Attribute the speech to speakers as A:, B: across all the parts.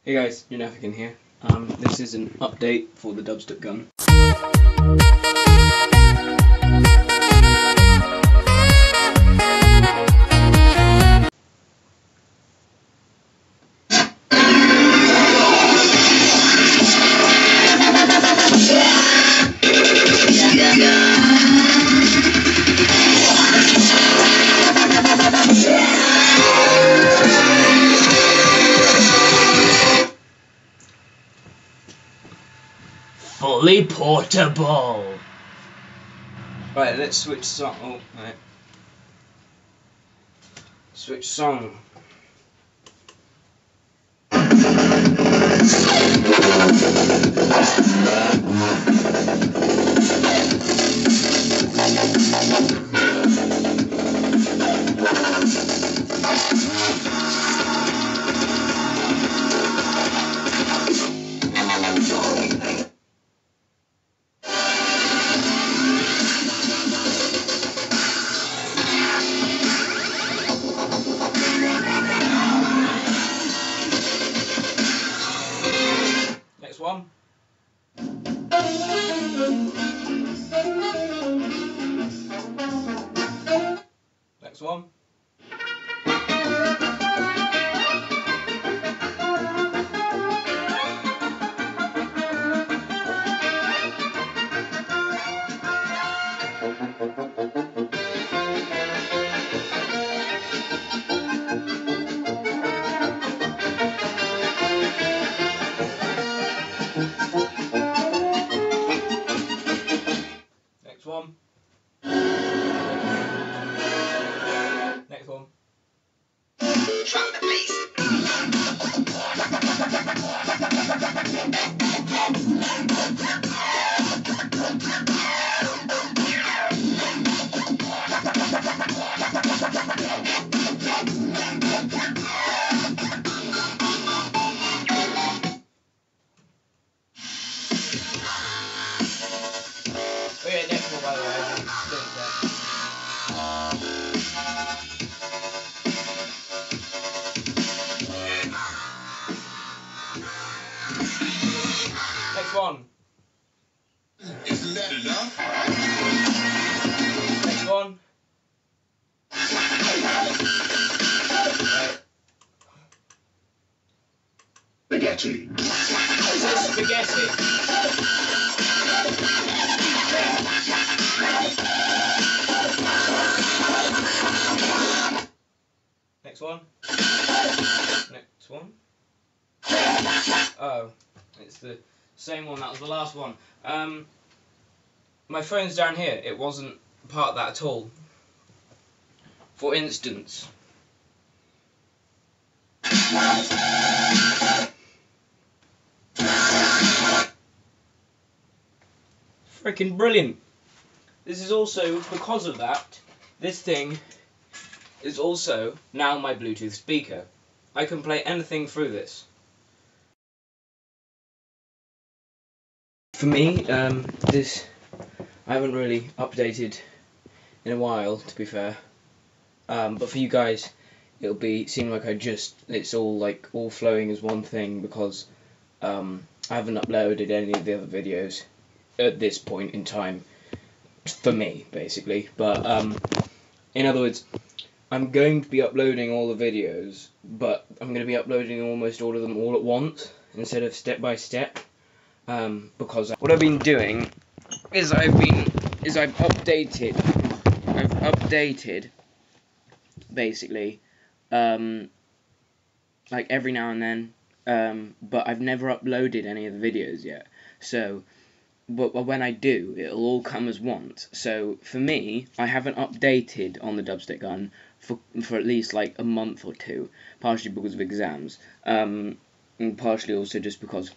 A: Hey guys, Unifican here. This is an update for the Dubstep gun.
B: Fully portable.
A: Right, let's switch song. Oh, right. Switch song. Next one. Next one. Next one. Next one. Drop the bass. Oh yeah, next one by the way. Next one.
C: Isn't that enough?
A: Next one. Right.
C: Spaghetti.
A: This is spaghetti. Next one. Next one. Oh, it's the same one. That was the last one. My phone's down here. It wasn't part of that at all. For instance. Freaking brilliant. This is also, because of that, this thing is also now my Bluetooth speaker. I can play anything through this. For me, this I haven't really updated in a while, to be fair. But for you guys, it'll seem like it's all flowing as one thing because I haven't uploaded any of the other videos at this point in time. For me, basically. But in other words, I'm going to be uploading all the videos, but I'm going to be uploading almost all of them all at once instead of step by step. Because what I've been doing is I've updated basically like every now and then, but I've never uploaded any of the videos yet. So but when I do, it'll all come as once. So for me, I haven't updated on the Dubstep gun for at least like a month or two, partially because of exams, and partially also just because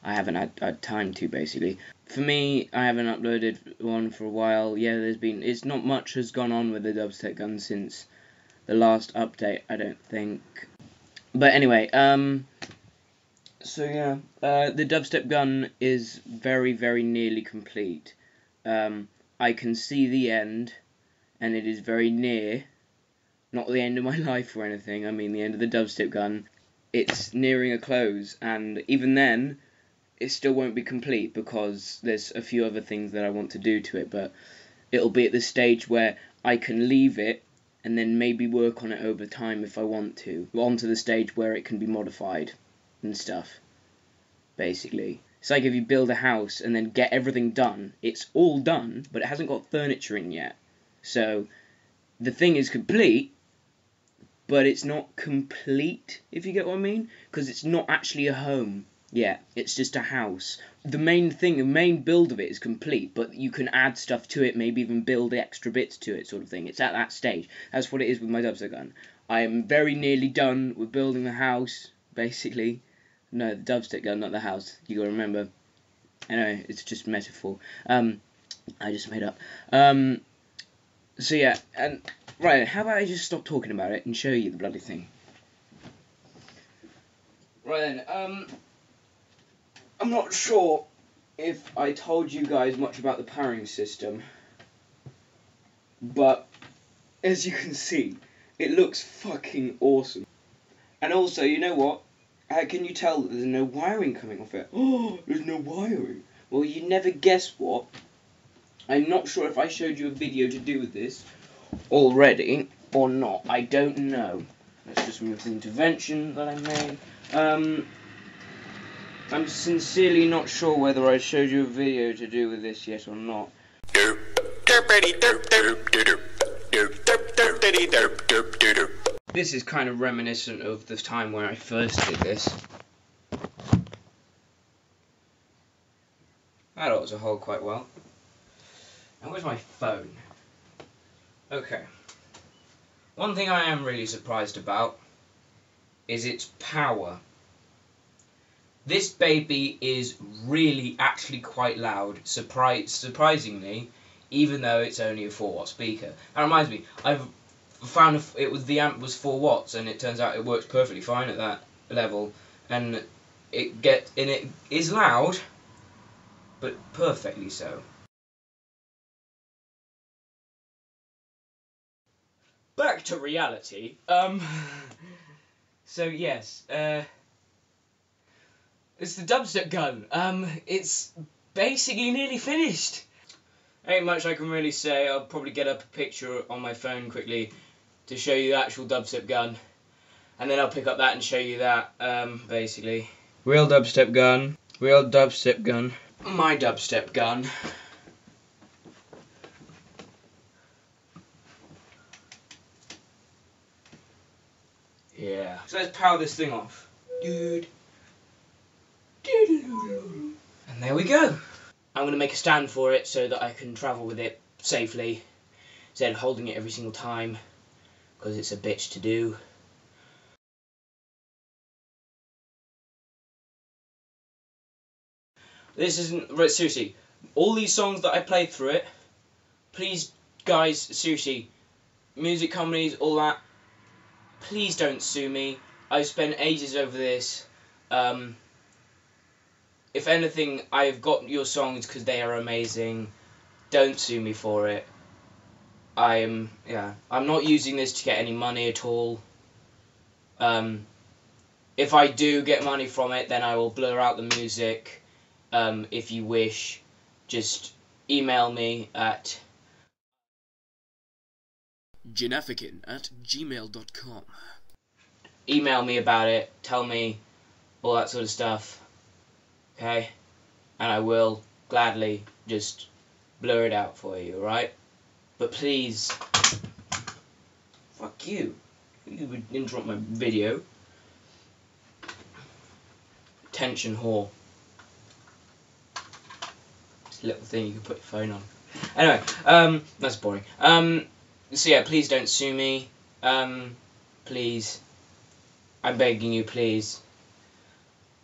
A: I haven't had time to, basically. For me, I haven't uploaded one for a while. Yeah, it's not much has gone on with the Dubstep gun since the last update, I don't think. But anyway, so yeah, the Dubstep gun is very, very nearly complete. I can see the end, and it is very near. Not the end of my life or anything, I mean the end of the Dubstep gun. it's nearing a close, and even then, it still won't be complete because there's a few other things that I want to do to it, but it'll be at the stage where I can leave it and then maybe work on it over time if I want to, onto the stage where it can be modified and stuff, basically. It's like if you build a house and then get everything done, it's all done, but it hasn't got furniture in yet. So the thing is complete, but it's not complete, if you get what I mean, because it's not actually a home. Yeah, it's just a house. The main build of it is complete, but you can add stuff to it, maybe even build extra bits to it, sort of thing. It's at that stage. That's what it is with my dubstep gun. I am very nearly done with building the house, basically. No, the dubstep gun, not the house. You gotta remember. Anyway, it's just a metaphor. I just made up. So yeah, and right, how about I just stop talking about it and show you the bloody thing? Right then, I'm not sure if I told you guys much about the powering system, but as you can see, it looks fucking awesome. And also, you know what? How can you tell that there's no wiring coming off it? Oh, there's no wiring. Well, you never guess what. I'm not sure if I showed you a video to do with this already or not. I don't know. Let's just move to the intervention that I made. I'm sincerely not sure whether I showed you a video to do with this yet or not. This is kind of reminiscent of the time where I first did this. That ought to hold quite well. Now where's my phone? Okay. One thing I am really surprised about is its power. This baby is really actually quite loud, surprisingly, even though it's only a 4-watt speaker. That reminds me, I've found the amp was 4 watts, and it turns out it works perfectly fine at that level, and it is loud, but perfectly so. Back to reality. So yes, it's the dubstep gun. It's basically nearly finished. Ain't much I can really say. I'll probably get up a picture on my phone quickly to show you the actual dubstep gun, and then I'll pick up that and show you that, basically. Real dubstep gun. Real dubstep gun. My dubstep gun. Yeah. So let's power this thing off. Dude. And there we go. I'm going to make a stand for it so that I can travel with it safely, instead of holding it every single time, because it's a bitch to do. This isn't... Right, seriously, all these songs that I played through it, please, guys, seriously, music companies, all that, please don't sue me. I've spent ages over this. If anything, I've got your songs because they are amazing. Don't sue me for it. I'm not using this to get any money at all. If I do get money from it, then I will blur out the music. If you wish, just email me at
B: Genefican@gmail.com.
A: Email me about it, tell me all that sort of stuff, okay? And I will gladly just blur it out for you, alright? But please, fuck you. You would interrupt my video. Attention whore. It's a little thing you can put your phone on. Anyway, that's boring. So yeah, please don't sue me. Please. I'm begging you, please.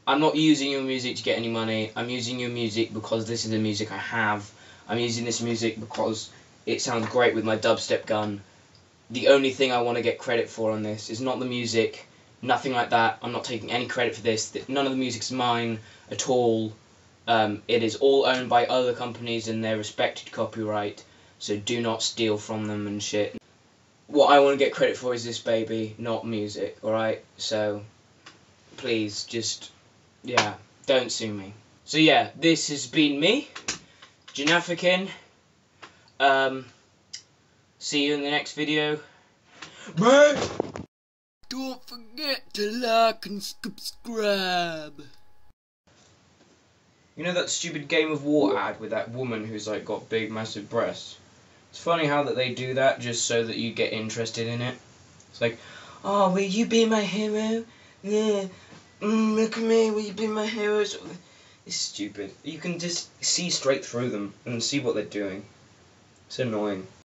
A: I'm not using your music to get any money. I'm using your music because this is the music I have. I'm using this music because it sounds great with my dubstep gun. The only thing I want to get credit for on this is not the music, nothing like that. I'm not taking any credit for this. None of the music's mine at all. It is all owned by other companies and their respected copyright, so do not steal from them and shit. What I want to get credit for is this baby, not music, alright? So, please, just, yeah, don't sue me. So yeah, this has been me, Janafikin. See you in the next video. Bye! Don't forget to like and subscribe. You know that stupid Game of War ad with that woman who's like got big massive breasts? It's funny how that they do that just so that you get interested in it. It's like, oh, will you be my hero? Yeah. Look at me, will you be my hero? It's stupid. You can just see straight through them and see what they're doing. It's annoying.